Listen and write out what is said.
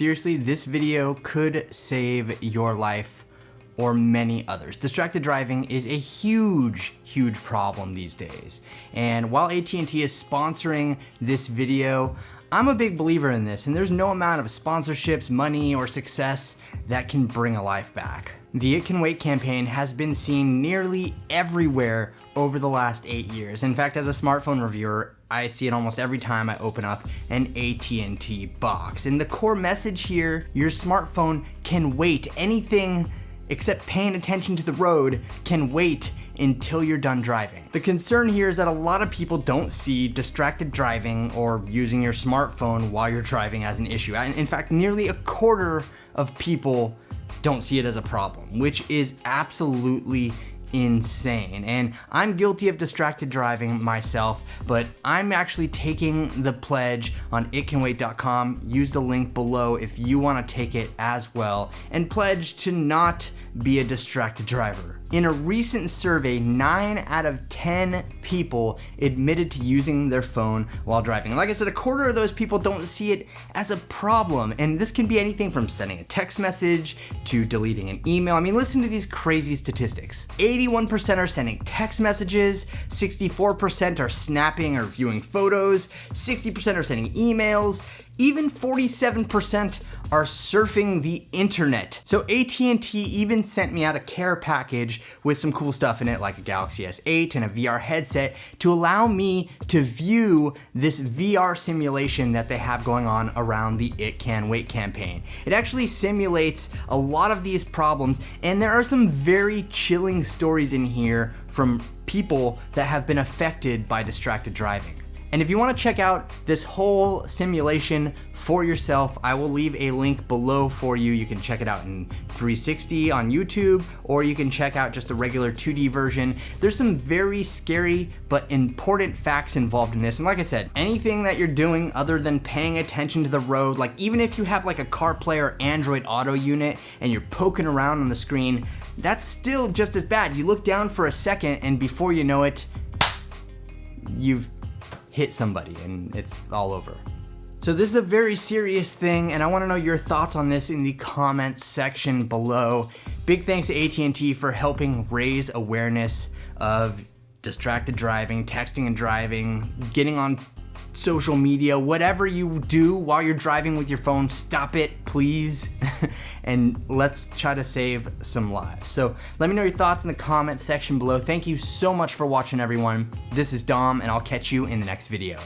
seriously, this video could save your life or many others. Distracted driving is a huge problem these days. And while AT&T is sponsoring this video, I'm a big believer in this, and there's no amount of sponsorships, money, or success that can bring a life back. The It Can Wait campaign has been seen nearly everywhere over the last 8 years. In fact, as a smartphone reviewer, I see it almost every time I open up an AT&T box. And the core message here, your smartphone can wait. Anything except paying attention to the road can wait until you're done driving. The concern here is that a lot of people don't see distracted driving or using your smartphone while you're driving as an issue. In fact, nearly a quarter of people don't see it as a problem, which is absolutely insane. And I'm guilty of distracted driving myself, but I'm actually taking the pledge on itcanwait.com. Use the link below if you want to take it as well and pledge to not be a distracted driver. In a recent survey, 9 out of 10 people admitted to using their phone while driving. Like I said, a quarter of those people don't see it as a problem. And this can be anything from sending a text message to deleting an email. I mean, listen to these crazy statistics. 81% are sending text messages, 64% are snapping or viewing photos, 60% are sending emails, even 47% are surfing the internet. So AT&T even sent me out a care package with some cool stuff in it, like a Galaxy S8 and a VR headset, to allow me to view this VR simulation that they have going on around the It Can Wait campaign. It actually simulates a lot of these problems, and there are some very chilling stories in here from people that have been affected by distracted driving. And if you want to check out this whole simulation for yourself, I will leave a link below for you. You can check it out in 360 on YouTube, or you can check out just the regular 2D version. There's some very scary but important facts involved in this. And like I said, anything that you're doing other than paying attention to the road, like even if you have like a CarPlay or Android Auto unit and you're poking around on the screen, that's still just as bad. You look down for a second and before you know it, you've hit somebody and it's all over. So this is a very serious thing, and I want to know your thoughts on this in the comments section below. Big thanks to AT&T for helping raise awareness of distracted driving, texting and driving, getting on social media, whatever you do while you're driving with your phone, stop it, please. And let's try to save some lives. So let me know your thoughts in the comments section below. Thank you so much for watching, everyone. This is Dom, and I'll catch you in the next video.